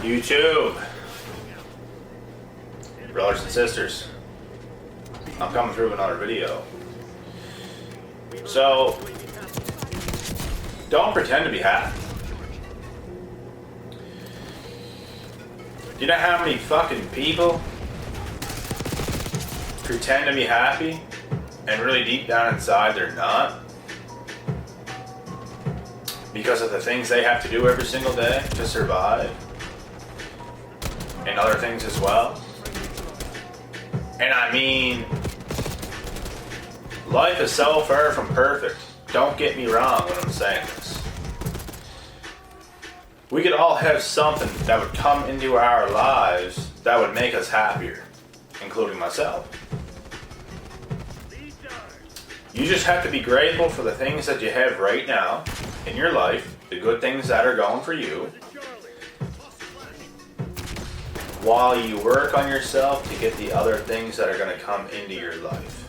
YouTube, brothers and sisters, I'm coming through with another video. So, don't pretend to be happy. Do you know how many fucking people pretend to be happy and really deep down inside they're not? Because of the things they have to do every single day to survive. And other things as well. And I mean, life is so far from perfect. Don't get me wrong when I'm saying this. We could all have something that would come into our lives that would make us happier, including myself. You just have to be grateful for the things that you have right now in your life, the good things that are going for you, while you work on yourself to get the other things that are going to come into your life.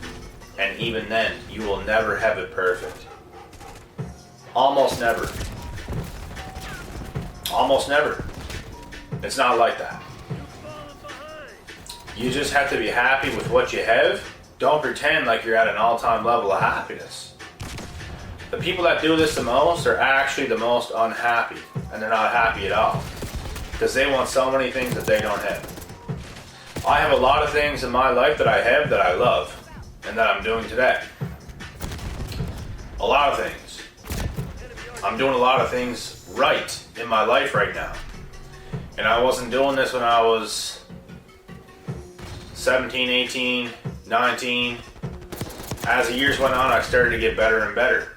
And even then, you will never have it perfect. Almost never. Almost never. It's not like that. You just have to be happy with what you have. Don't pretend like you're at an all-time level of happiness. The people that do this the most are actually the most unhappy, and they're not happy at all. Because they want so many things that they don't have. I have a lot of things in my life that I have that I love, and that I'm doing today. A lot of things. I'm doing a lot of things right in my life right now. And I wasn't doing this when I was 17, 18, 19. As the years went on, I started to get better and better.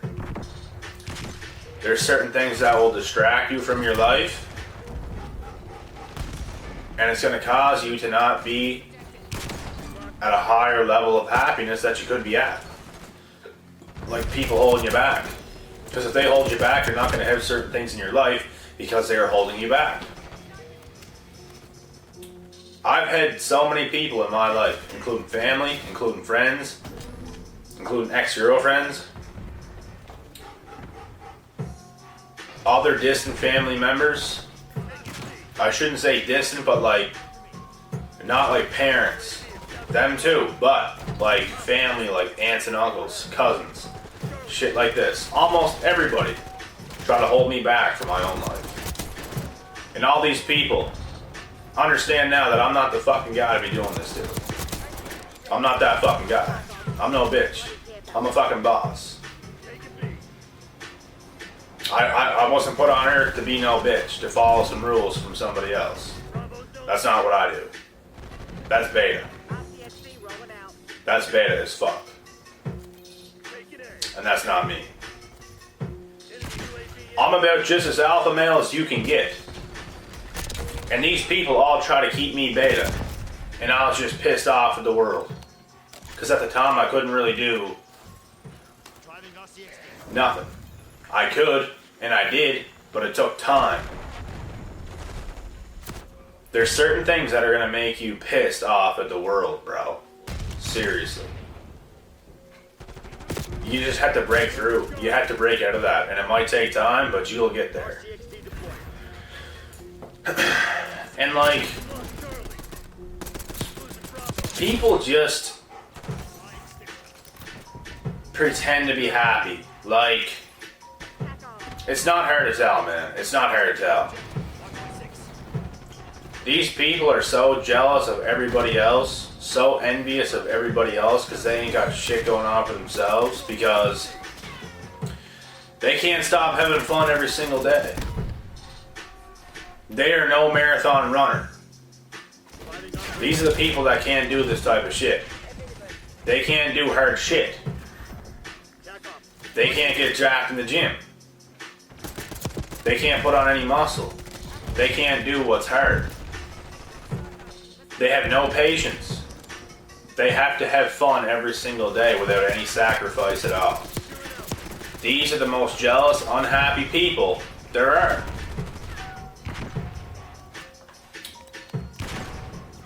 There's certain things that will distract you from your life, and it's going to cause you to not be at a higher level of happiness that you could be at. Like people holding you back. Because if they hold you back, you're not going to have certain things in your life because they are holding you back. I've had so many people in my life, including family, including friends, including ex-girlfriends, other distant family members. I shouldn't say distant, but like, not like parents. Them too, but like family, like aunts and uncles, cousins, shit like this. Almost everybody try to hold me back from my own life. And all these people understand now that I'm not the fucking guy to be doing this to. I'm not that fucking guy. I'm no bitch. I'm a fucking boss. I wasn't put on earth to be no bitch, to follow some rules from somebody else. That's not what I do. That's beta. That's beta as fuck. And that's not me. I'm about just as alpha male as you can get. And these people all try to keep me beta. And I was just pissed off at the world. Because at the time I couldn't really do nothing. I could, and I did, but it took time. There's certain things that are going to make you pissed off at the world, bro. Seriously. You just have to break through. You have to break out of that. And it might take time, but you'll get there. And like, people just pretend to be happy. Like, it's not hard to tell, man. It's not hard to tell. These people are so jealous of everybody else, so envious of everybody else because they ain't got shit going on for themselves, because they can't stop having fun every single day. They are no marathon runner. These are the people that can't do this type of shit. They can't do hard shit. They can't get jacked in the gym. They can't put on any muscle. They can't do what's hard. They have no patience. They have to have fun every single day without any sacrifice at all. These are the most jealous, unhappy people there are.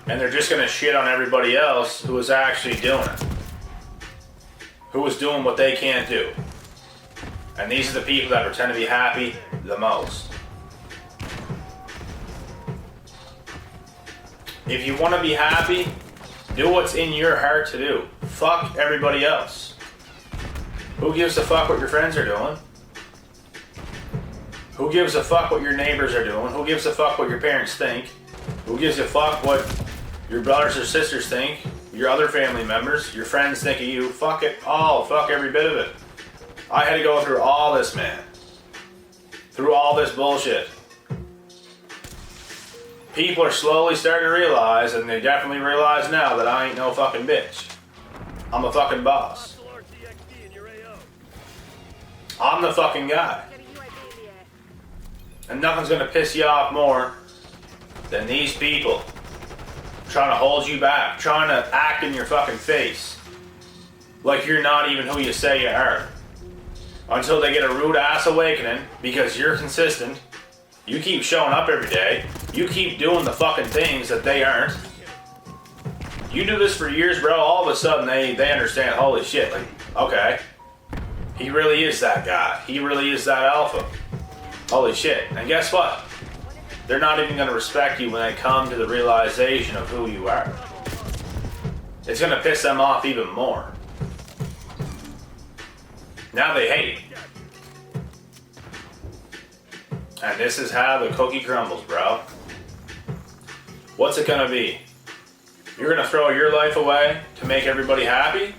And they're just going to shit on everybody else who is actually doing it. Who is doing what they can't do. And these are the people that pretend to be happy the most. If you want to be happy, do what's in your heart to do. Fuck everybody else. Who gives a fuck what your friends are doing? Who gives a fuck what your neighbors are doing? Who gives a fuck what your parents think? Who gives a fuck what your brothers or sisters think? Your other family members, your friends think of you? Fuck it all. Fuck every bit of it. I had to go through all this, man. Through all this bullshit. People are slowly starting to realize, and they definitely realize now, that I ain't no fucking bitch. I'm a fucking boss. I'm the fucking guy. And nothing's gonna piss you off more than these people trying to hold you back, trying to act in your fucking face like you're not even who you say you are. Until they get a rude ass awakening because you're consistent. You keep showing up every day. You keep doing the fucking things that they aren't. You do this for years, bro. All of a sudden, they understand, holy shit, like, okay. He really is that guy. He really is that alpha. Holy shit. And guess what? They're not even going to respect you when they come to the realization of who you are. It's going to piss them off even more. Now they hate. And this is how the cookie crumbles, bro. What's it gonna be? You're gonna throw your life away to make everybody happy?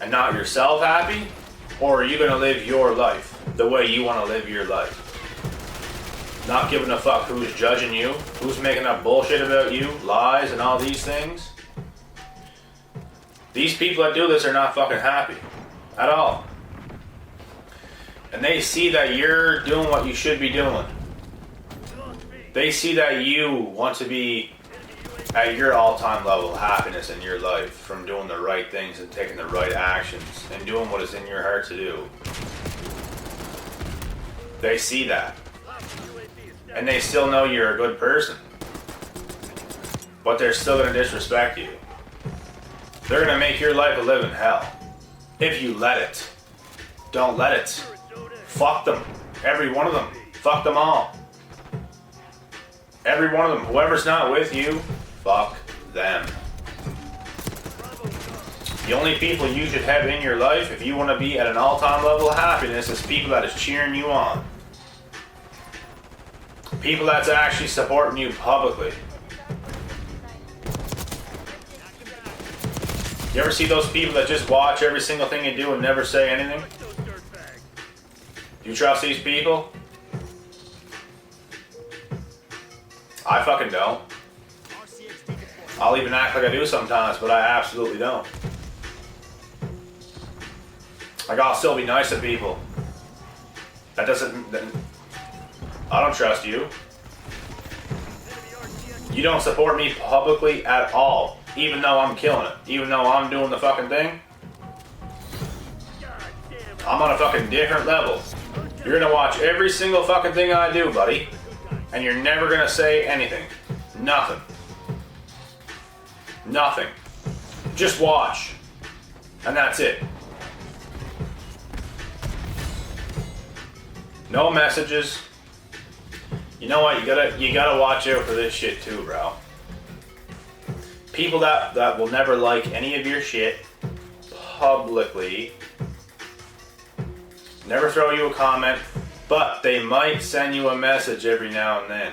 And not yourself happy? Or are you gonna live your life the way you wanna live your life? Not giving a fuck who's judging you, who's making up bullshit about you, lies and all these things. These people that do this are not fucking happy. At all. And they see that you're doing what you should be doing. They see that you want to be at your all-time level of happiness in your life from doing the right things and taking the right actions and doing what is in your heart to do. They see that. And they still know you're a good person. But they're still going to disrespect you. They're going to make your life a living hell. If you let it. Don't let it. Fuck them. Every one of them. Fuck them all. Every one of them. Whoever's not with you, fuck them. The only people you should have in your life, if you want to be at an all-time level of happiness, is people that is cheering you on. People that's actually supporting you publicly. You ever see those people that just watch every single thing you do and never say anything? Do you trust these people? I fucking don't. I'll even act like I do sometimes, but I absolutely don't. Like, I'll still be nice to people. That doesn't... I don't trust you. You don't support me publicly at all, even though I'm killing it. Even though I'm doing the fucking thing. I'm on a fucking different level. You're gonna watch every single fucking thing I do, buddy. And you're never gonna say anything. Nothing. Nothing. Just watch. And that's it. No messages. You know what? You gotta watch out for this shit too, bro. People that will never like any of your shit publicly. Never throw you a comment, but they might send you a message every now and then.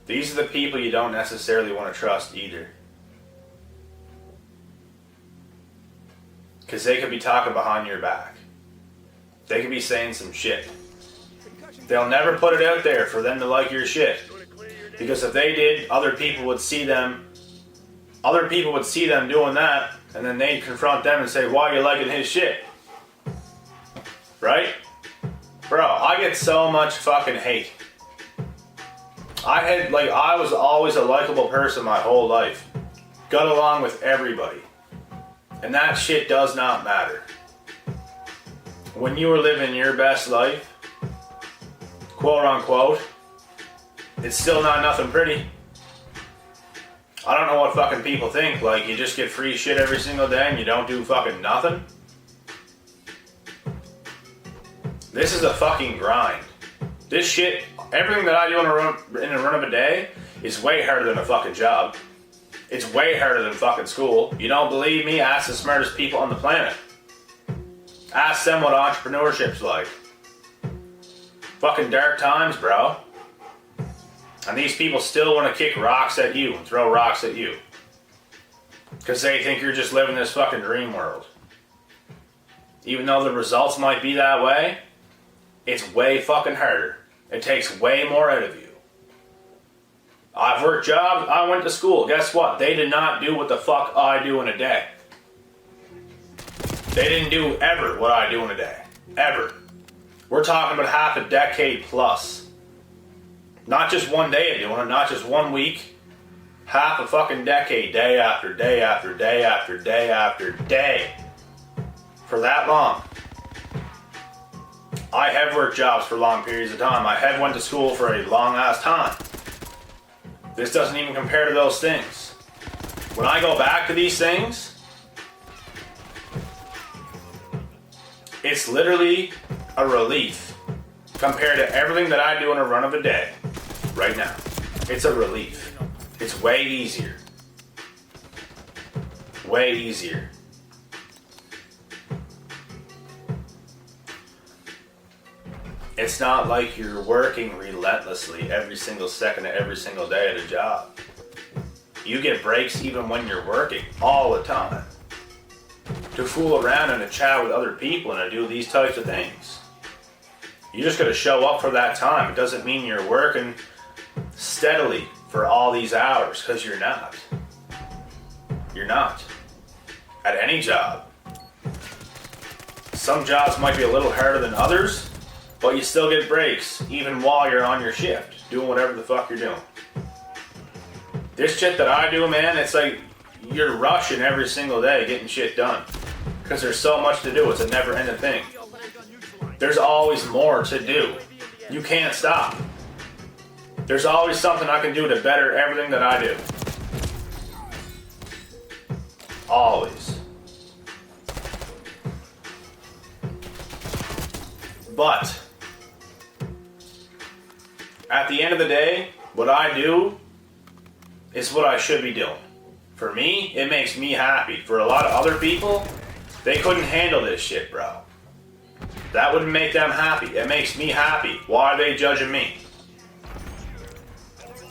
These are the people you don't necessarily want to trust either. Because they could be talking behind your back. They could be saying some shit. They'll never put it out there for them to like your shit. Because if they did, other people would see them doing that, and then they'd confront them and say, why are you liking his shit? Right? Bro, I get so much fucking hate. I was always a likable person my whole life. Got along with everybody. And that shit does not matter. When you were living your best life, quote unquote, it's still not nothing pretty. I don't know what fucking people think. Like, you just get free shit every single day and you don't do fucking nothing? This is a fucking grind. This shit, everything that I do in a run of a day is way harder than a fucking job. It's way harder than fucking school. You don't believe me? Ask the smartest people on the planet. Ask them what entrepreneurship's like. Fucking dark times, bro. And these people still want to kick rocks at you and throw rocks at you. Because they think you're just living this fucking dream world. Even though the results might be that way, it's way fucking harder. It takes way more out of you. I've worked jobs, I went to school. Guess what? They did not do what the fuck I do in a day. They didn't do ever what I do in a day. Ever. We're talking about half a decade plus. Not just one day of doing it, not just 1 week. Half a fucking decade, day after day after day after day after day. For that long. I have worked jobs for long periods of time. I have went to school for a long ass time. This doesn't even compare to those things. When I go back to these things, it's literally a relief compared to everything that I do in a run of a day right now. It's a relief. It's way easier. Way easier. It's not like you're working relentlessly every single second of every single day at a job. You get breaks even when you're working all the time. To fool around and to chat with other people and to do these types of things. You just gotta show up for that time. It doesn't mean you're working steadily for all these hours, because you're not. You're not. At any job. Some jobs might be a little harder than others, but you still get breaks, even while you're on your shift, doing whatever the fuck you're doing. This shit that I do, man, it's like you're rushing every single day getting shit done. Because there's so much to do, it's a never-ending thing. There's always more to do. You can't stop. There's always something I can do to better everything that I do. Always. But at the end of the day, what I do is what I should be doing. For me, it makes me happy. For a lot of other people, they couldn't handle this shit, bro. That wouldn't make them happy. It makes me happy. Why are they judging me?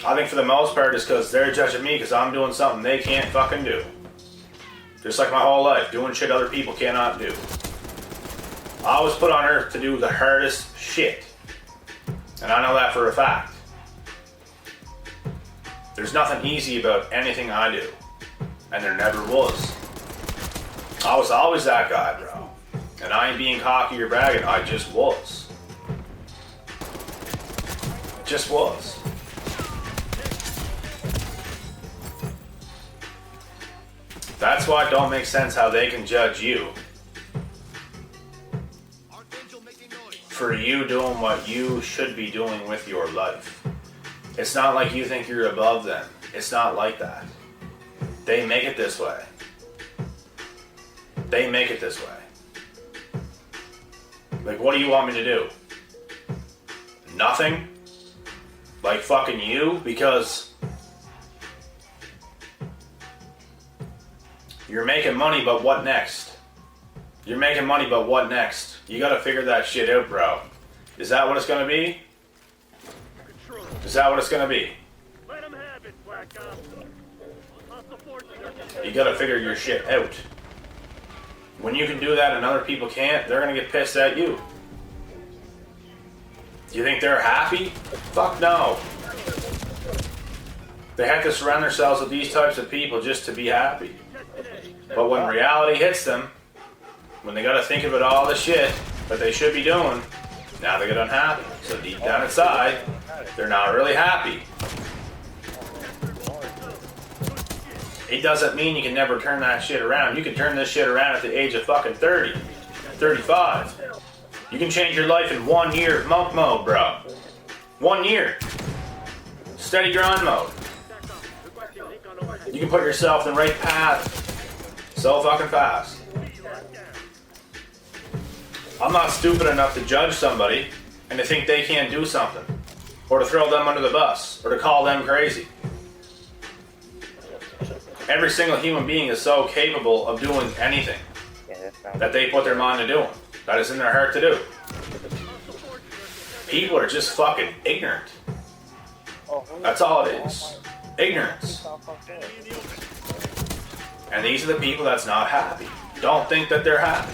I think for the most part it's because they're judging me because I'm doing something they can't fucking do. Just like my whole life, doing shit other people cannot do. I was put on earth to do the hardest shit. And I know that for a fact. There's nothing easy about anything I do. And there never was. I was always that guy, bro. And I ain't being cocky or bragging, I just was. Just was. That's why it don't make sense how they can judge you for you doing what you should be doing with your life. It's not like you think you're above them. It's not like that. They make it this way. They make it this way. Like, what do you want me to do? Nothing? Like fucking you? Because you're making money, but what next? You're making money, but what next? You gotta figure that shit out, bro. Is that what it's gonna be? Is that what it's gonna be? You gotta figure your shit out. When you can do that and other people can't, they're gonna get pissed at you. Do you think they're happy? Fuck no. They have to surround themselves with these types of people just to be happy. But when reality hits them, when they gotta think about all the shit that they should be doing, now they get unhappy. So deep down inside, they're not really happy. It doesn't mean you can never turn that shit around. You can turn this shit around at the age of fucking 30, 35. You can change your life in 1 year of monk mode, bro. 1 year. Steady grind mode. You can put yourself in the right path so fucking fast. I'm not stupid enough to judge somebody and to think they can't do something, or to throw them under the bus, or to call them crazy. Every single human being is so capable of doing anything that they put their mind to doing, that is in their heart to do. People are just fucking ignorant. That's all it is. Ignorance. And these are the people that's not happy. Don't think that they're happy.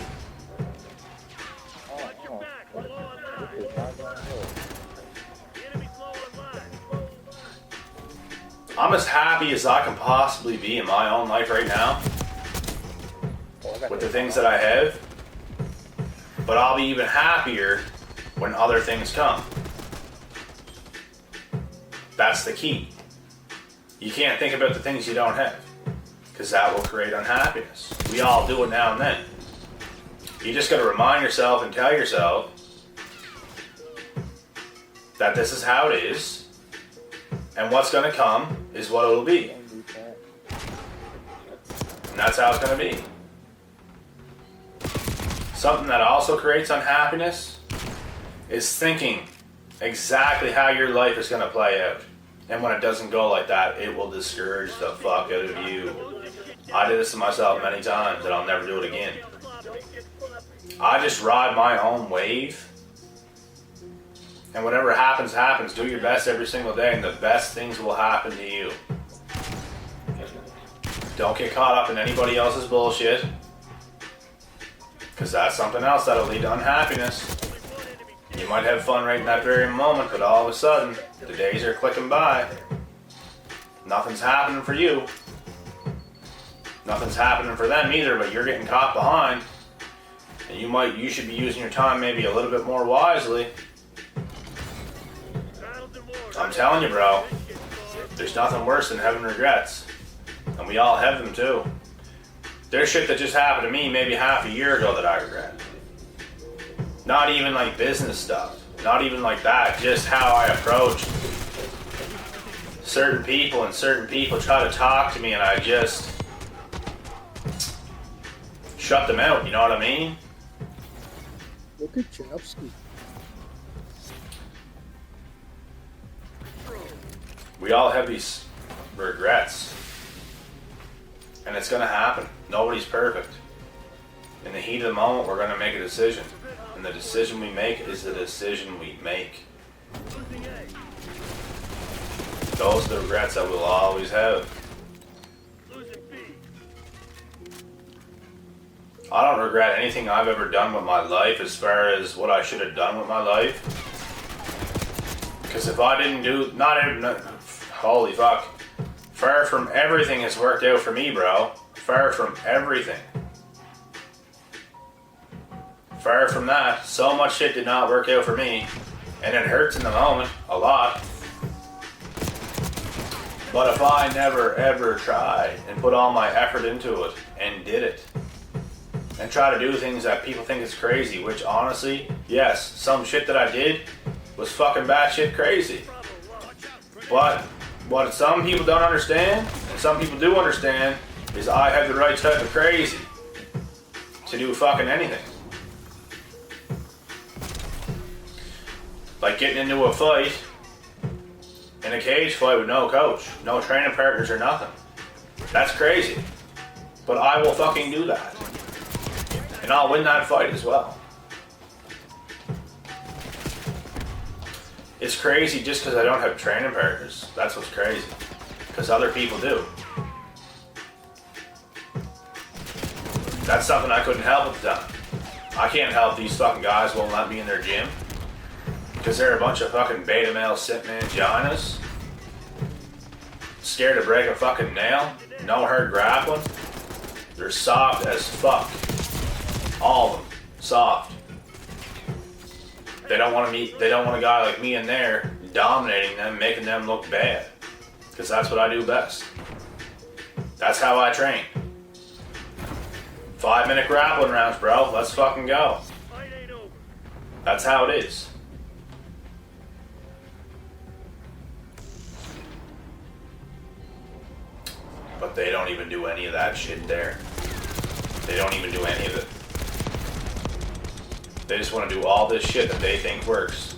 I'm as happy as I can possibly be in my own life right now with the things that I have, but I'll be even happier when other things come. That's the key. You can't think about the things you don't have, because that will create unhappiness. We all do it now and then. You just got to remind yourself and tell yourself that this is how it is, and what's going to come is what it'll be. And that's how it's going to be. Something that also creates unhappiness is thinking exactly how your life is going to play out. And when it doesn't go like that, it will discourage the fuck out of you. I did this to myself many times, and I'll never do it again. I just ride my own wave. And whatever happens, happens. Do your best every single day, and the best things will happen to you. Don't get caught up in anybody else's bullshit, because that's something else that'll lead to unhappiness. You might have fun right in that very moment, but all of a sudden, the days are clicking by. Nothing's happening for you. Nothing's happening for them either, but you're getting caught behind. And you should be using your time maybe a little bit more wisely. I'm telling you, bro, there's nothing worse than having regrets. And we all have them too. There's shit that just happened to me maybe half a year ago that I regret. Not even like business stuff. Not even like that. Just how I approached certain people, and certain people try to talk to me, and I just shut them out, you know what I mean? Look at Chelsea. We all have these regrets, and it's going to happen. Nobody's perfect. In the heat of the moment, we're going to make a decision, and the decision we make is the decision we make. Those are the regrets that we'll always have. I don't regret anything I've ever done with my life as far as what I should have done with my life. Because if I didn't do, holy fuck. Far from everything has worked out for me, bro. Far from everything. Far from that. So much shit did not work out for me. And it hurts in the moment, a lot. But if I never ever tried and put all my effort into it and did it, and try to do things that people think is crazy, which honestly, yes, some shit that I did was fucking batshit crazy. But what some people don't understand, and some people do understand, is I have the right type of crazy to do fucking anything. Like getting into a fight, in a cage fight with no coach, no training partners or nothing. That's crazy. But I will fucking do that. And I'll win that fight as well. It's crazy just because I don't have training partners. That's what's crazy. Because other people do. That's something I couldn't help at the time. I can't help these fucking guys won't let me in their gym. Because they're a bunch of fucking beta male sit manginas. Scared to break a fucking nail. No hurt grappling. They're soft as fuck. All of them. Soft. They don't want a guy like me in there dominating them, making them look bad. Because that's what I do best. That's how I train. 5-minute grappling rounds, bro. Let's fucking go. That's how it is. But they don't even do any of that shit there. They don't even do any of it. They just want to do all this shit that they think works.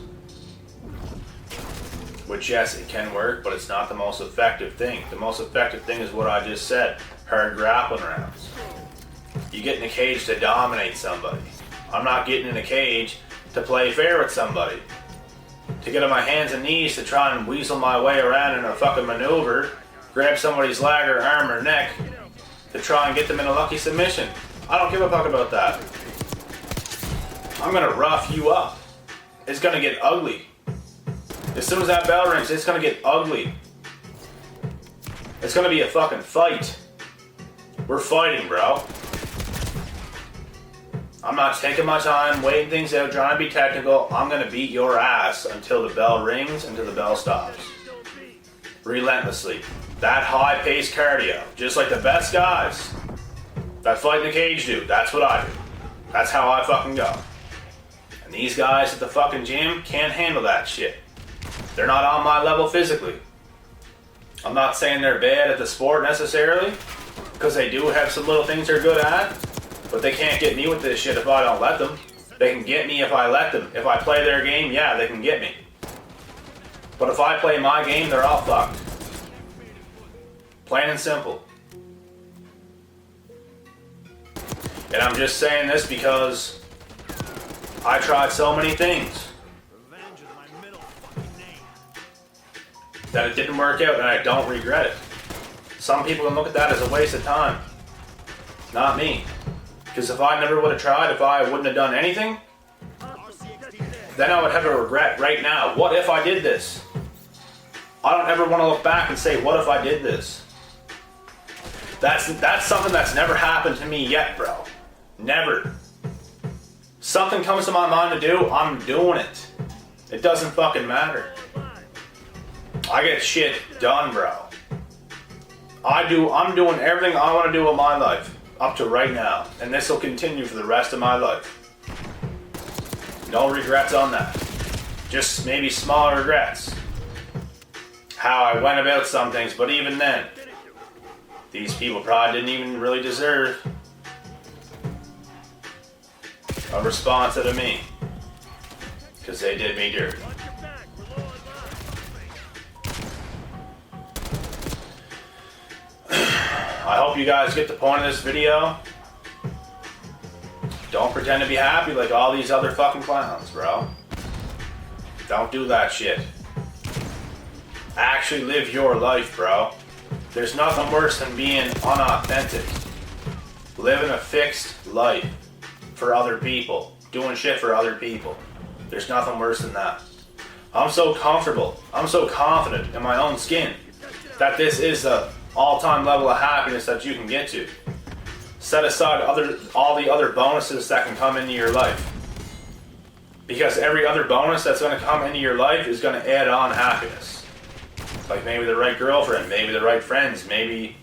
Which, yes, it can work, but it's not the most effective thing. The most effective thing is what I just said. Hard grappling rounds. You get in a cage to dominate somebody. I'm not getting in a cage to play fair with somebody. To get on my hands and knees to try and weasel my way around in a fucking maneuver, grab somebody's leg or arm or neck to try and get them in a lucky submission. I don't give a fuck about that. I'm gonna rough you up. It's gonna get ugly. As soon as that bell rings, it's gonna get ugly. It's gonna be a fucking fight. We're fighting, bro. I'm not taking my time, waiting things out, trying to be technical. I'm gonna beat your ass until the bell rings, until the bell stops. Relentlessly. That high-paced cardio. Just like the best guys that fight in the cage do. That's what I do. That's how I fucking go. And these guys at the fucking gym can't handle that shit. They're not on my level physically. I'm not saying they're bad at the sport necessarily, because they do have some little things they're good at, but they can't get me with this shit if I don't let them. They can get me if I let them. If I play their game, yeah, they can get me. But if I play my game, they're all fucked. Plain and simple. And I'm just saying this because I tried so many things that it didn't work out, and I don't regret it. Some people can look at that as a waste of time. Not me. Because if I never would have tried, if I wouldn't have done anything, then I would have a regret right now. What if I did this? I don't ever want to look back and say, what if I did this? That's something that's never happened to me yet, bro. Never. Something comes to my mind to do, I'm doing it. It doesn't fucking matter. I get shit done, bro. I'm doing everything I want to do in my life up to right now, and this will continue for the rest of my life. No regrets on that. Just maybe small regrets. How I went about some things, but even then, these people probably didn't even really deserve a response out of me, because they did me dirty. I hope you guys get the point of this video. Don't pretend to be happy like all these other fucking clowns, bro. Don't do that shit. Actually live your life, bro. There's nothing worse than being unauthentic. Living a fixed life for other people. Doing shit for other people. There's nothing worse than that. I'm so comfortable. I'm so confident in my own skin that this is the all-time level of happiness that you can get to. Set aside all the other bonuses that can come into your life. Because every other bonus that's going to come into your life is going to add on happiness. Like maybe the right girlfriend, maybe the right friends, maybe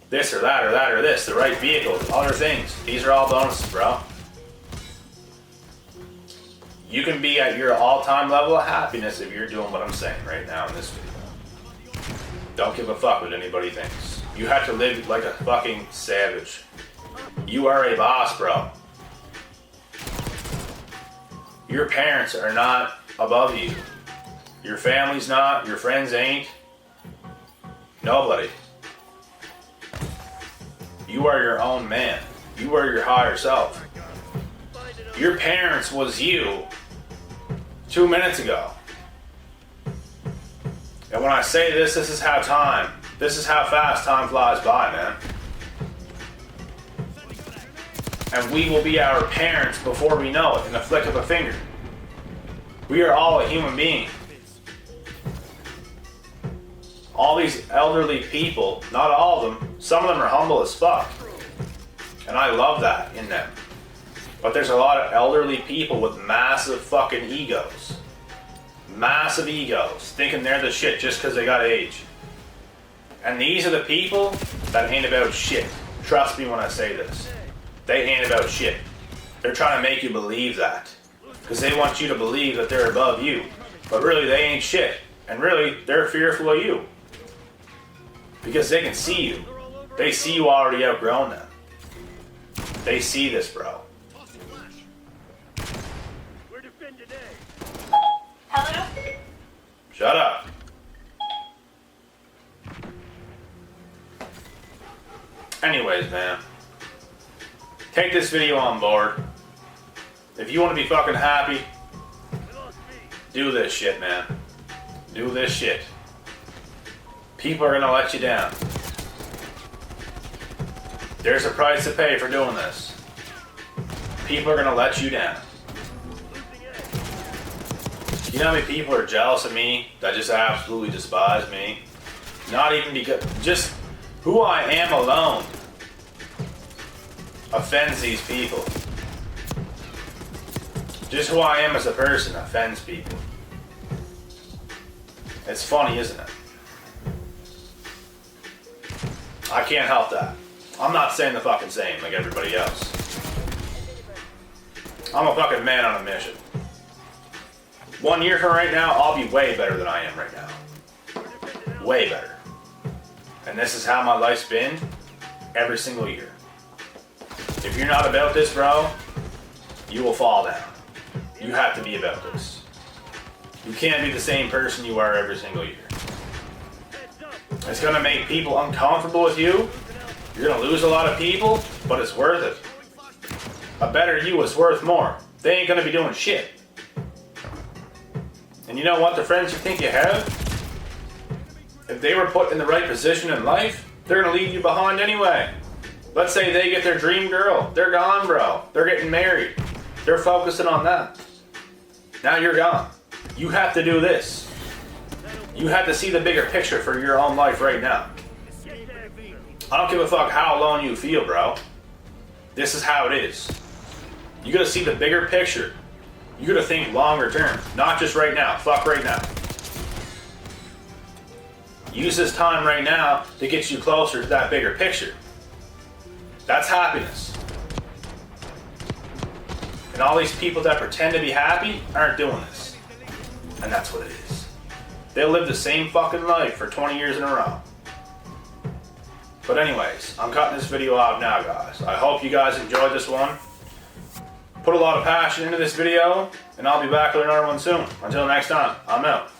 this or that or that or this, the right vehicle, other things. These are all bonuses, bro. You can be at your all-time level of happiness if you're doing what I'm saying right now in this video. Don't give a fuck what anybody thinks. You have to live like a fucking savage. You are a boss, bro. Your parents are not above you. Your family's not. Your friends ain't. Nobody. You are your own man. You are your higher self. Your parents was you 2 minutes ago. And when I say this is how fast time flies by, man. And we will be our parents before we know it, in the flick of a finger. We are all a human being. All these elderly people, not all of them, some of them are humble as fuck. And I love that in them. But there's a lot of elderly people with massive fucking egos. Massive egos, thinking they're the shit just because they got age. And these are the people that ain't about shit. Trust me when I say this. They ain't about shit. They're trying to make you believe that. Because they want you to believe that they're above you. But really, they ain't shit. And really, they're fearful of you. Because they can see you. They see you already outgrown them. They see this, bro. Hello? Shut up. Anyways, man. Take this video on board. If you want to be fucking happy, do this shit, man. Do this shit. People are gonna let you down. There's a price to pay for doing this. People are gonna let you down. You know how many people are jealous of me that just absolutely despise me? Not even because, just who I am alone offends these people. Just who I am as a person offends people. It's funny, isn't it? I can't help that. I'm not saying the fucking same like everybody else. I'm a fucking man on a mission. 1 year from right now, I'll be way better than I am right now. Way better. And this is how my life's been every single year. If you're not about this, bro, you will fall down. You have to be about this. You can't be the same person you are every single year. It's gonna make people uncomfortable with you. You're gonna lose a lot of people, but it's worth it. A better you is worth more. They ain't gonna be doing shit. And you know what? The friends you think you have, if they were put in the right position in life, they're gonna leave you behind anyway. Let's say they get their dream girl. They're gone, bro. They're getting married. They're focusing on that. Now you're gone. You have to do this. You have to see the bigger picture for your own life right now. I don't give a fuck how alone you feel, bro. This is how it is. You gotta see the bigger picture. You gotta think longer term, not just right now. Fuck right now. Use this time right now to get you closer to that bigger picture. That's happiness. And all these people that pretend to be happy aren't doing this. And that's what it is. They'll live the same fucking life for 20 years in a row. But anyways, I'm cutting this video out now, guys. I hope you guys enjoyed this one. Put a lot of passion into this video, and I'll be back with another one soon. Until next time, I'm out.